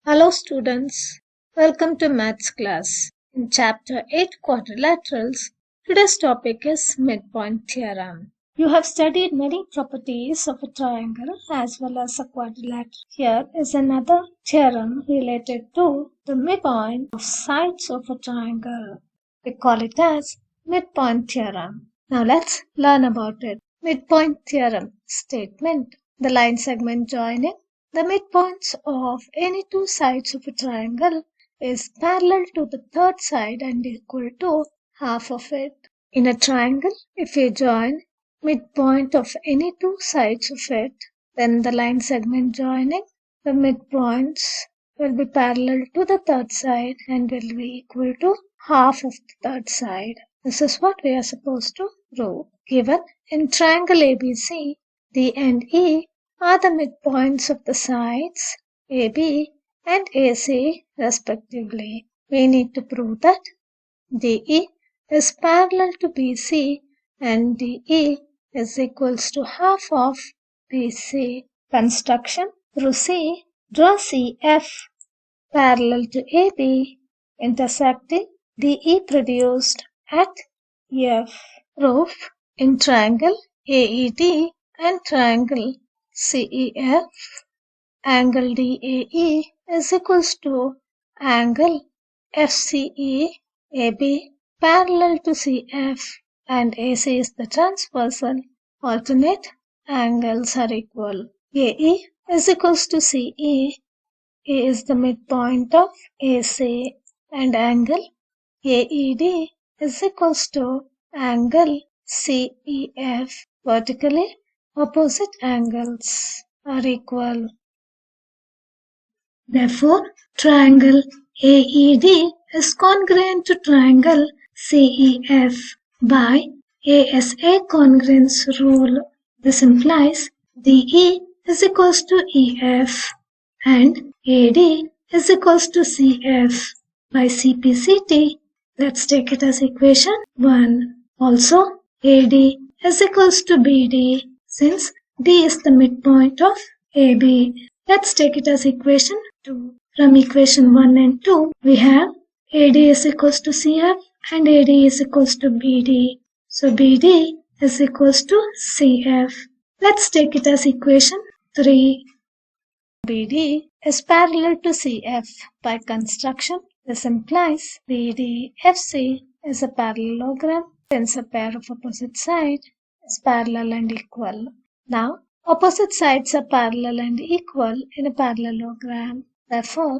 Hello students, welcome to Maths class. In chapter 8 Quadrilaterals, today's topic is midpoint theorem. You have studied many properties of a triangle as well as a quadrilateral. Here is another theorem related to the midpoint of sides of a triangle. We call it as midpoint theorem. Now let's learn about it. Midpoint theorem statement. The line segment joining the midpoints of any two sides of a triangle is parallel to the third side and equal to half of it. In a triangle, if we join midpoint of any two sides of it, then the line segment joining the midpoints will be parallel to the third side and will be equal to half of the third side. This is what we are supposed to prove. Given in triangle ABC, D and E are the midpoints of the sides AB and AC respectively. We need to prove that DE is parallel to BC and DE is equals to half of BC. Construction. Through C, draw CF parallel to AB intersecting DE produced at F. Proof. In triangle AED and triangle CEF, angle DAE is equals to angle FCE AB parallel to CF and AC is the transversal. Alternate angles are equal. AE is equals to CE. A is the midpoint of AC and angle AED is equals to angle CEF. Vertically opposite angles are equal. Therefore, triangle AED is congruent to triangle CEF by ASA congruence rule. This implies DE is equals to EF and AD is equals to CF by CPCT. Let's take it as equation 1. Also, AD is equals to BD since D is the midpoint of AB. Let's take it as equation 2. From equation 1 and 2, we have AD is equals to CF and AD is equals to BD. So BD is equals to CF. Let's take it as equation 3. BD is parallel to CF by construction. This implies BDFC is a parallelogram since a pair of opposite sides is parallel and equal. Now, opposite sides are parallel and equal in a parallelogram. Therefore,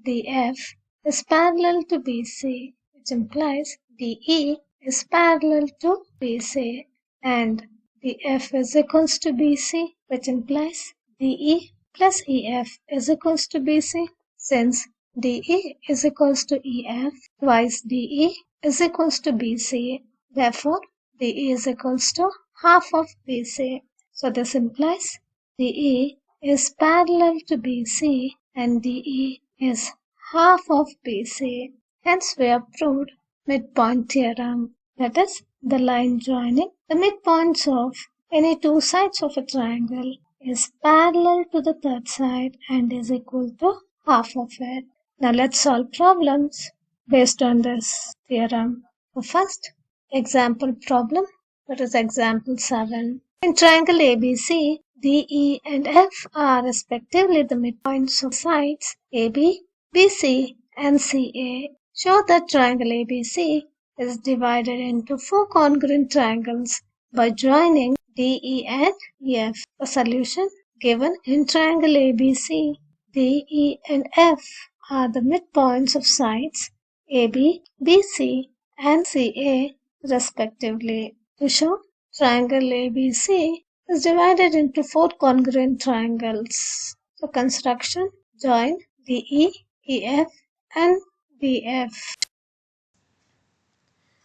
DF is parallel to BC, which implies DE is parallel to BC and DF is equals to BC, which implies DE plus EF is equals to BC. Since DE is equals to EF, twice DE is equals to BC. Therefore, DE is equals to half of BC. So this implies DE is parallel to BC and DE is half of BC. Hence we have proved midpoint theorem. That is, the line joining the midpoints of any two sides of a triangle is parallel to the third side and is equal to half of it. Now let's solve problems based on this theorem. The first example problem, that is example 7. In triangle ABC, DE and F are respectively the midpoints of sides AB, BC and CA. Show that triangle ABC is divided into four congruent triangles by joining DE and F. The solution given in triangle ABC, DE and F are the midpoints of sides AB, BC and CA respectively. To show triangle ABC is divided into four congruent triangles. So construction, join DE, EF and BF.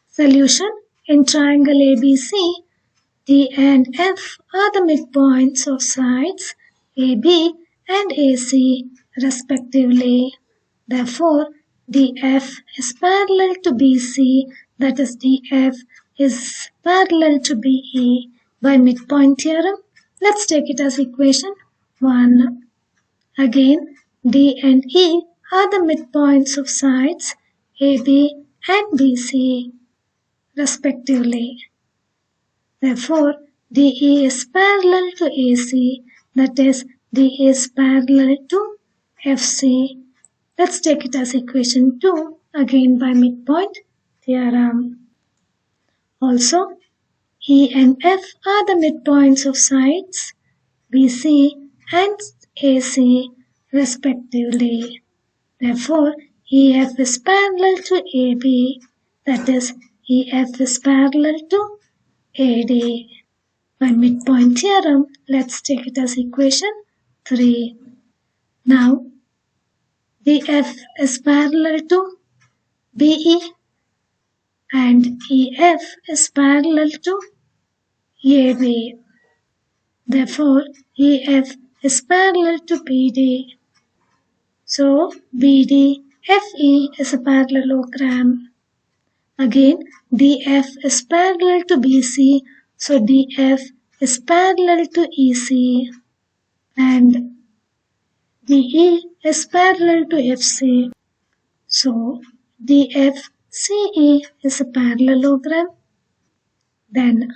Solution in triangle ABC, D and F are the midpoints of sides AB and AC respectively. Therefore, DF is parallel to BC, that is DF is parallel to BE. By midpoint theorem, let's take it as equation 1. Again, D and E are the midpoints of sides AB and BC, respectively. Therefore, DE is parallel to AC, that is, DE is parallel to FC. Let's take it as equation 2, again by midpoint theorem. Also, E and F are the midpoints of sides BC and AC, respectively. Therefore, EF is parallel to AB, that is, EF is parallel to AD. By midpoint theorem, let's take it as equation 3. Now, DF is parallel to BE and EF is parallel to AB. Therefore, EF is parallel to BD. So, BD FE is a parallelogram. Again, DF is parallel to BC, so DF is parallel to EC. And DE is parallel to FC. So, DFCE is a parallelogram. Then,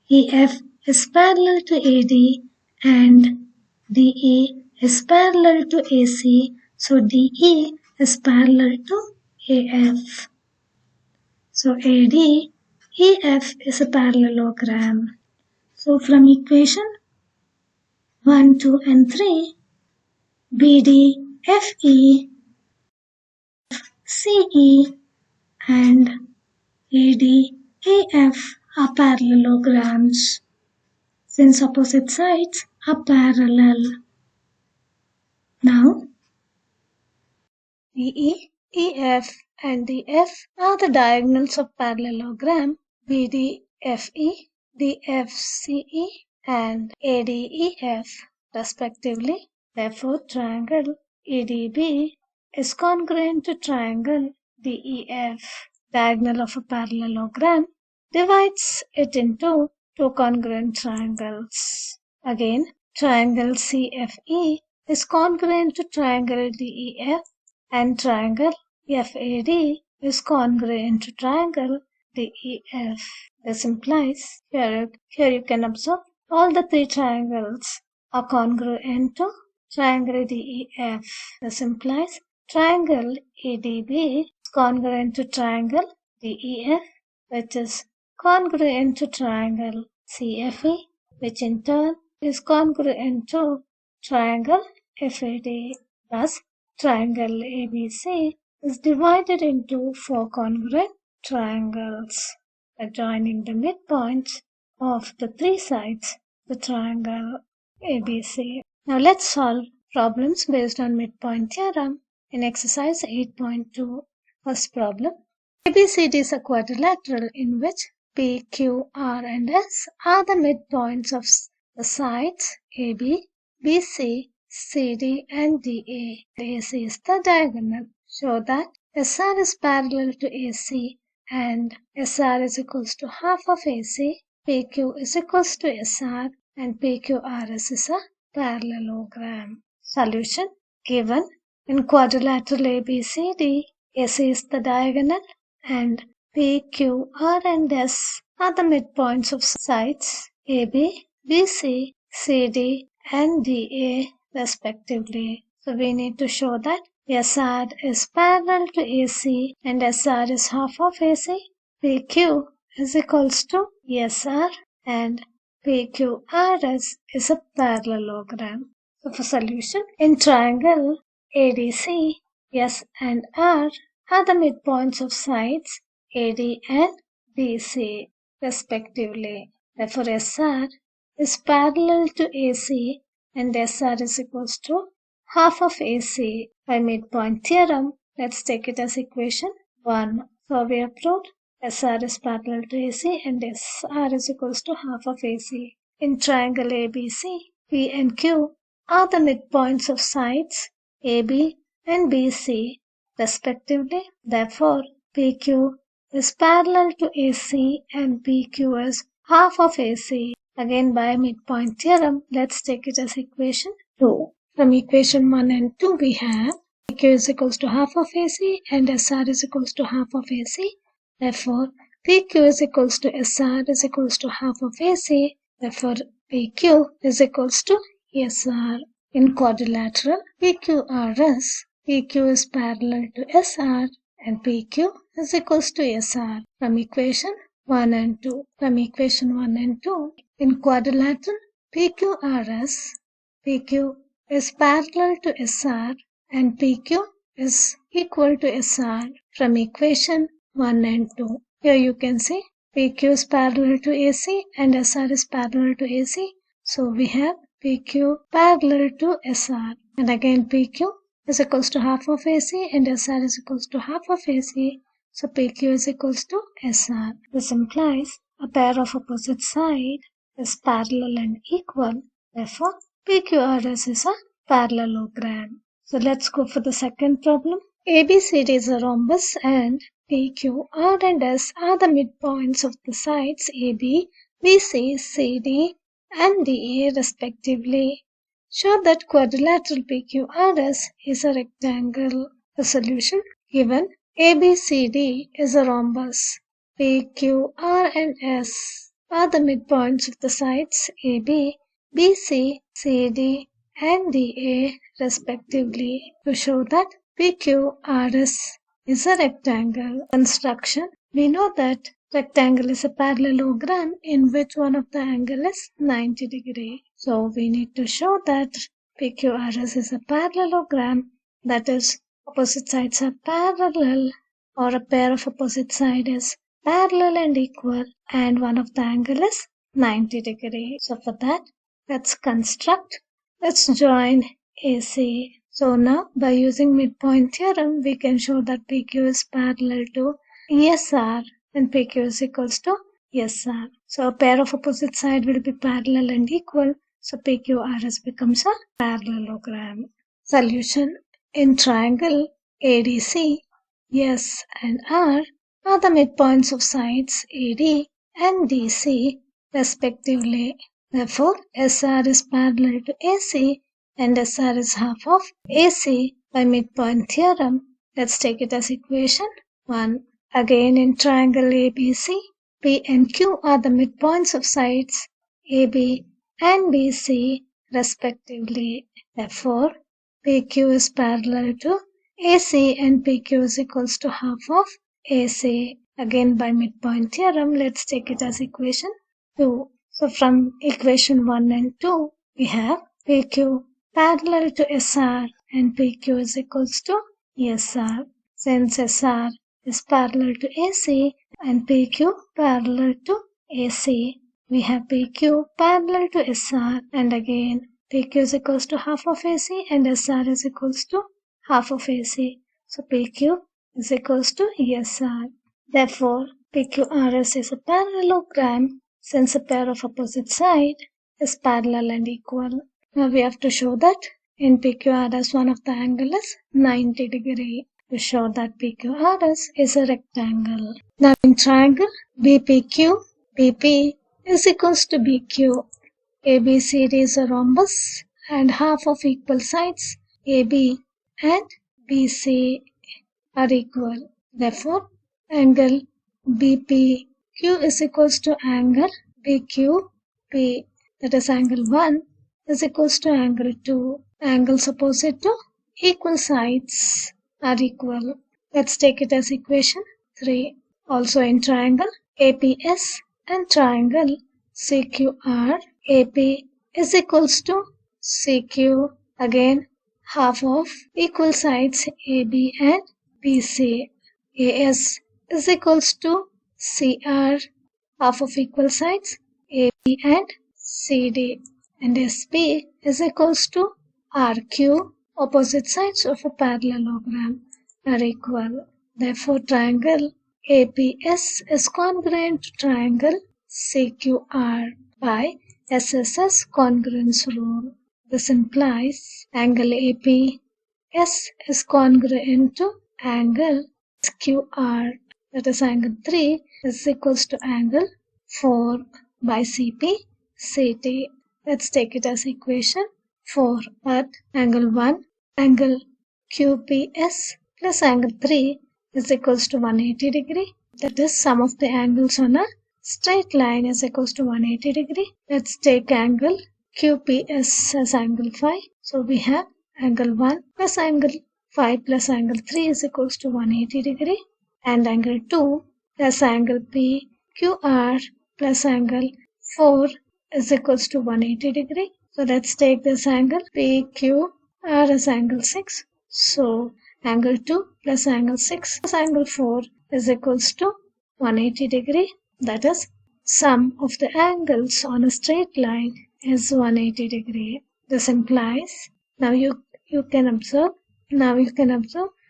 EF is parallel to AD and DE is parallel to AC. So, DE is parallel to AF. So, EF is a parallelogram. So, from equation 1, 2 and 3, BD, FE, CE and AD, AF are parallelograms since opposite sides are parallel. Now, BE, EF and DF are the diagonals of parallelogram BD, FE, DFCE and ADEF respectively. Therefore, triangle EDB is congruent to triangle DEF. Diagonal of a parallelogram divides it into two congruent triangles. Again, triangle CFE is congruent to triangle DEF and triangle FAD is congruent to triangle DEF. This implies, here you can observe, all the three triangles are congruent to triangle DEF. This implies triangle EDB is congruent to triangle DEF, which is congruent to triangle CFE, which in turn is congruent to triangle FAD. Thus, triangle ABC is divided into four congruent triangles by joining the midpoints of the three sides of the triangle ABC. Now let's solve problems based on midpoint theorem in exercise 8.2. First problem. ABCD is a quadrilateral in which P, Q, R and S are the midpoints of the sides AB, BC, CD and DA. AC is the diagonal. Show that SR is parallel to AC and SR is equals to half of AC, PQ is equals to SR and PQRS is a parallelogram. Solution given in quadrilateral ABCD, AC is the diagonal and P, Q, R and S are the midpoints of sides AB, BC, CD and DA respectively. So we need to show that SR is parallel to AC and SR is half of AC. PQ is equals to SR and PQRS is a parallelogram. So for solution, in triangle ADC, S and R are the midpoints of sides AD and BC respectively. Therefore, SR is parallel to AC and SR is equals to half of AC. By midpoint theorem, let's take it as equation 1. So we have proved SR is parallel to AC and SR is equals to half of AC. In triangle ABC, P and Q are the midpoints of sides AB and BC respectively. Therefore, PQ is parallel to AC and PQ is half of AC. Again, by midpoint theorem, let's take it as equation 2. From equation 1 and 2 we have PQ is equals to half of AC and SR is equals to half of AC. Therefore, PQ is equals to SR is equals to half of AC. Therefore, PQ is equals to SR. In quadrilateral PQRS, PQ is parallel to SR and PQ is equals to SR. From equation 1 and 2. From equation 1 and 2, in quadrilateral PQRS, PQ is parallel to SR and PQ is equal to SR from equation 1 and 2. Here you can see PQ is parallel to AC and SR is parallel to AC. So we have PQ parallel to SR. And again PQ is equals to half of AC and SR is equals to half of AC. So PQ is equals to SR. This implies a pair of opposite side is parallel and equal. Therefore, PQRS is a parallelogram. So let's go for the second problem. ABCD is a rhombus and PQ, R and S are the midpoints of the sides AB, BC, CD and DA respectively. Show that quadrilateral PQRS is a rectangle. The solution given ABCD is a rhombus. PQ, R and S are the midpoints of the sides AB, BC, CD and DA respectively. To show that PQRS is a rectangle. Construction. We know that rectangle is a parallelogram in which one of the angle is 90 degree. So we need to show that PQRS is a parallelogram, that is opposite sides are parallel or a pair of opposite sides is parallel and equal and one of the angle is 90 degree. So for that, let's join AC. So now by using midpoint theorem, we can show that PQ is parallel to SR and PQ is equals to SR. So a pair of opposite side will be parallel and equal. So PQRS becomes a parallelogram. Solution. In triangle ADC, S and R are the midpoints of sides AD and DC respectively. Therefore, SR is parallel to AC and SR is half of AC by midpoint theorem. Let's take it as equation 1. Again in triangle ABC, P and Q are the midpoints of sides AB and BC respectively. Therefore, PQ is parallel to AC and PQ is equals to half of AC. Again by midpoint theorem, let's take it as equation 2. So from equation 1 and 2, we have PQ parallel to SR and PQ is equals to SR. Since SR is parallel to AC and PQ parallel to AC, we have PQ parallel to SR and again PQ is equals to half of AC and SR is equals to half of AC. So PQ is equals to SR. Therefore, PQRS is a parallelogram since a pair of opposite side is parallel and equal. Now we have to show that in PQRS one of the angle is 90 degree. To show that PQRS is a rectangle. Now in triangle BPQ, BP is equals to BQ. ABCD is a rhombus and half of equal sides AB and BC are equal. Therefore, angle BPQ is equals to angle BQP. That is angle 1 is equals to angle 2. Angles opposite to equal sides are equal. Let's take it as equation 3. Also in triangle APS and triangle CQR, AP is equals to CQ. Again, half of equal sides AB and BC. AS is equals to CR, half of equal sides AB and CD. And SP is equals to RQ, opposite sides of a parallelogram are equal. Therefore, triangle APS is congruent to triangle CQR by SSS congruence rule. This implies angle APS is congruent to angle QR. That is angle 3 is equals to angle 4 by CP CT. Let's take it as equation 4. But angle 1, angle QPS plus angle 3 is equals to 180 degree. That is, sum of the angles on a straight line is equals to 180 degree. Let's take angle QPS as angle phi. So we have angle 1 plus angle phi plus angle 3 is equals to 180 degree. And angle 2 plus angle PQR plus angle 4 is equals to 180 degree. So let's take this angle PQR as angle 6. So angle 2 plus angle 6 plus angle 4 is equals to 180 degree. That is, sum of the angles on a straight line is 180 degree. This implies, now you can observe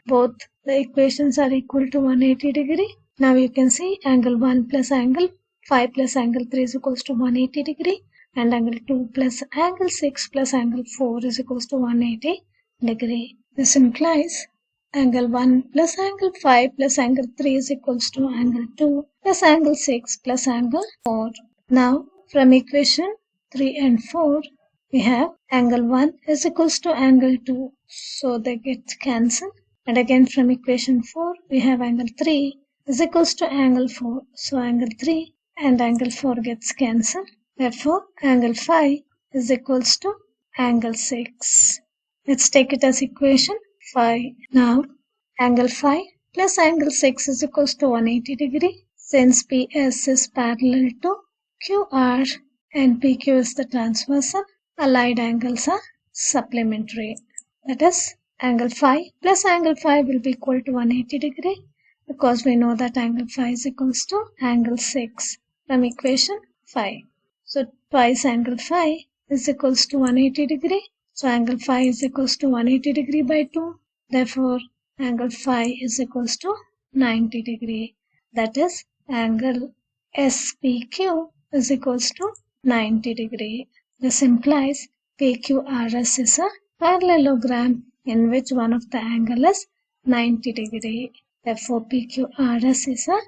both the equations are equal to 180 degree. Now you can see angle 1 plus angle 5 plus angle 3 is equals to 180 degree. And angle 2 plus angle 6 plus angle 4 is equals to 180 degree. This implies angle 1 plus angle 5 plus angle 3 is equals to angle 2 plus angle 6 plus angle 4. Now from equation 3 and 4 we have angle 1 is equals to angle 2, so they get cancelled. And again from equation 4 we have angle 3 is equals to angle 4, so angle 3 and angle 4 gets cancelled. Therefore, angle phi is equals to angle 6. Let's take it as equation phi. Now, angle phi plus angle 6 is equals to 180 degree. Since PS is parallel to QR and PQ is the transversal, allied angles are supplementary. That is, angle phi plus angle phi will be equal to 180 degree because we know that angle phi is equals to angle 6 from equation 5. So twice angle phi is equals to 180 degree. So angle phi is equals to 180 degree by 2. Therefore, angle phi is equals to 90 degree. That is, angle SPQ is equals to 90 degree. This implies PQRS is a parallelogram in which one of the angle is 90 degree. Therefore, PQRS is a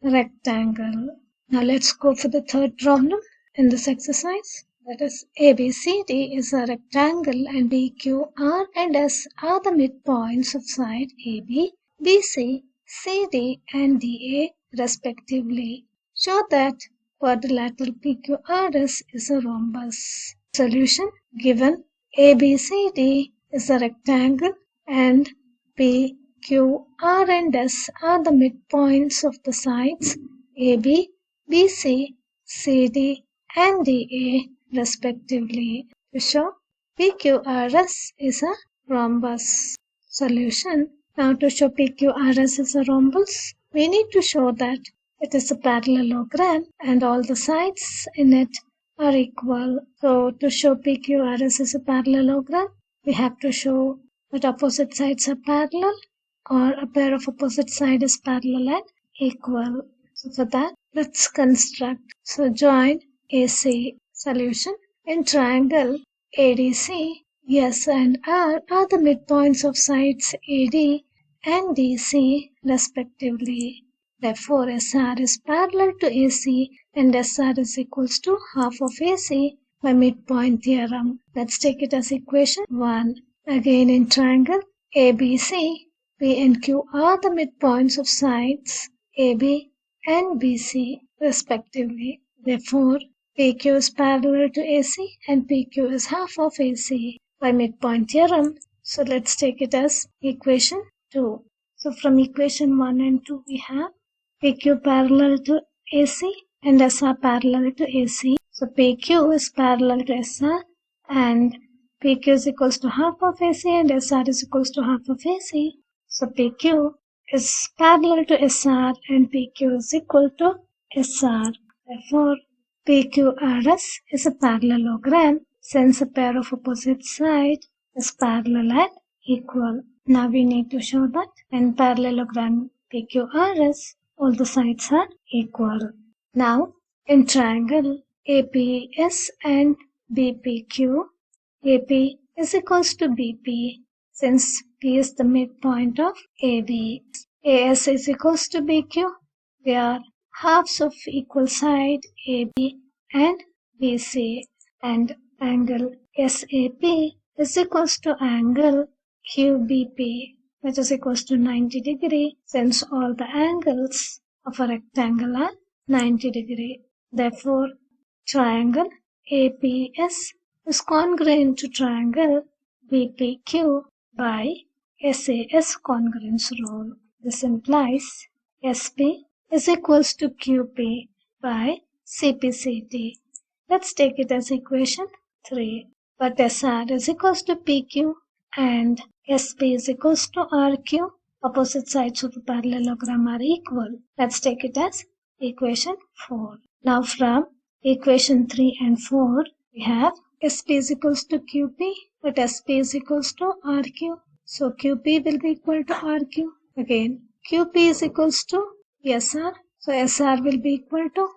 rectangle. Now let's go for the third problem in this exercise. That is, ABCD is a rectangle and PQ, R and S are the midpoints of side AB, BC, CD and DA respectively. Show that quadrilateral PQRS is a rhombus. Solution: given ABCD is a rectangle and PQ, R and S are the midpoints of the sides AB, BC, CD and DA respectively. To show PQRS is a rhombus. Solution: now to show PQRS is a rhombus, we need to show that it is a parallelogram and all the sides in it are equal. So to show PQRS is a parallelogram, we have to show that opposite sides are parallel or a pair of opposite sides is parallel and equal. So for that, let's construct. So join AC. Solution: in triangle ADC, S and R are the midpoints of sides AD and DC respectively. Therefore, SR is parallel to AC and SR is equals to half of AC by midpoint theorem. Let's take it as equation 1. Again in triangle ABC, P and Q are the midpoints of sides AB and BC respectively. Therefore, PQ is parallel to AC and PQ is half of AC by midpoint theorem. So let's take it as equation 2. So from equation 1 and 2 we have PQ parallel to AC and SR parallel to AC. So PQ is parallel to SR and PQ is equals to half of AC and SR is equals to half of AC. So PQ is parallel to SR and PQ is equal to SR. Therefore, PQRS is a parallelogram since a pair of opposite sides is parallel and equal. Now we need to show that in parallelogram PQRS, all the sides are equal. Now, in triangle APS and BPQ, AP is equals to BP since P is the midpoint of AB. AS is equals to BQ. They are halves of equal side AB and BC, and angle SAP is equals to angle QBP, which is equals to 90 degree, since all the angles of a rectangle are 90 degree. Therefore, triangle APS is congruent to triangle BPQ by SAS congruence rule. This implies SP is equals to QP by CPCT. Let's take it as equation 3. But SR is equals to PQ and SP is equals to RQ. Opposite sides of the parallelogram are equal. Let's take it as equation 4. Now from equation 3 and 4, we have SP is equals to QP, but SP is equals to RQ. So QP will be equal to RQ. Again, QP is equals to SR. So SR will be equal to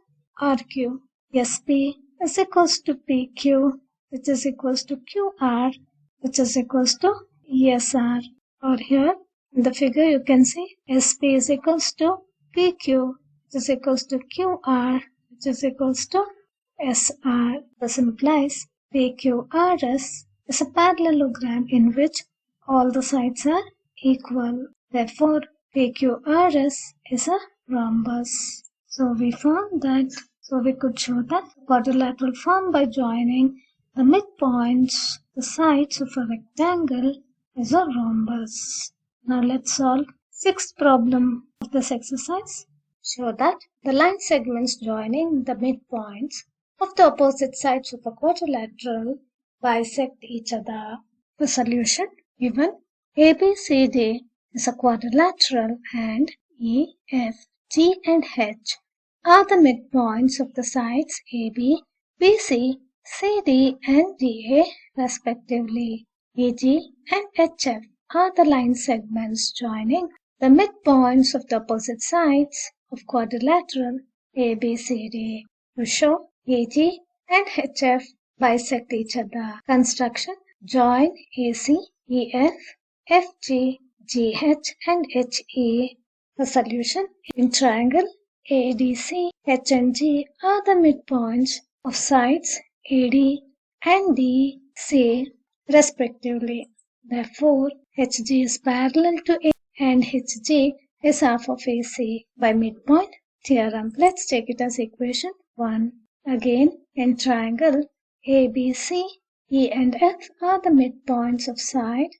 RQ. SP is equals to PQ, which is equals to QR, which is equals to SR. Or here in the figure you can see SP is equals to PQ, which is equals to QR, which is equals to SR. This implies PQRS is a parallelogram in which all the sides are equal. Therefore, PQRS is a rhombus. So we could show that quadrilateral formed by joining the midpoints, the sides of a rectangle, is a rhombus. Now let's solve sixth problem of this exercise. Show that the line segments joining the midpoints of the opposite sides of a quadrilateral bisect each other. The solution given ABCD is a quadrilateral and E, F, G and H are the midpoints of the sides AB, BC, CD and DA respectively. EG and HF are the line segments joining the midpoints of the opposite sides of quadrilateral ABCD. To show AG and HF bisect each other. Construction: join AC, EF, FG, GH and HE. The solution: in triangle ADC, H and G are the midpoints of sides AD and DC respectively. Therefore, HG is parallel to A and HG is half of AC by midpoint theorem. Let's take it as equation 1. Again, in triangle ABC, E and F are the midpoints of side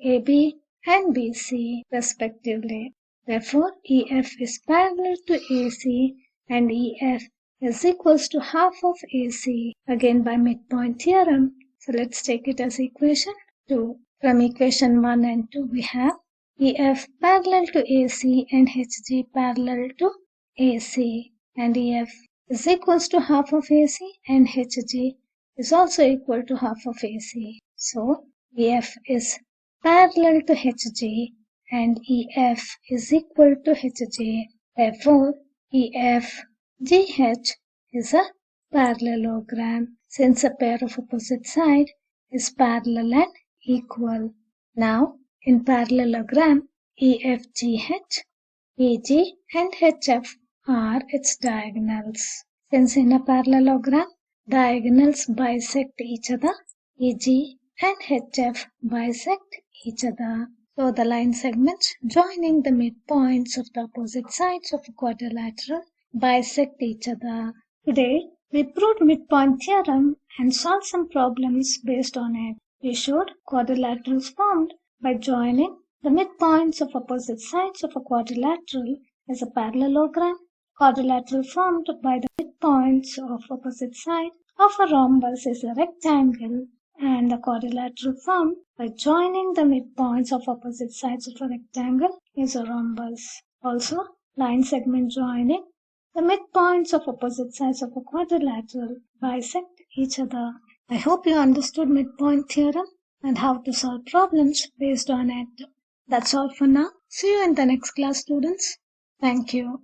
AB and BC respectively. Therefore, EF is parallel to AC and EF is equals to half of AC, again by midpoint theorem. So let's take it as equation 2. From equation 1 and 2 we have EF parallel to AC and HG parallel to AC, and EF is equals to half of AC and HG is also equal to half of AC. So EF is parallel to HG and EF is equal to HG. Therefore, EF GH is a parallelogram since a pair of opposite sides is parallel and equal. Now, in parallelogram, EFGH, EG and HF are its diagonals. Since in a parallelogram, diagonals bisect each other, EG and HF bisect each other. So the line segments joining the midpoints of the opposite sides of a quadrilateral bisect each other. Today, we proved midpoint theorem and solved some problems based on it. We showed quadrilaterals formed by joining the midpoints of opposite sides of a quadrilateral as a parallelogram. Quadrilateral formed by the midpoints of opposite side of a rhombus is a rectangle, and the quadrilateral formed by joining the midpoints of opposite sides of a rectangle is a rhombus. Also, line segment joining the midpoints of opposite sides of a quadrilateral bisect each other. I hope you understood midpoint theorem and how to solve problems based on it. That's all for now. See you in the next class, students. Thank you.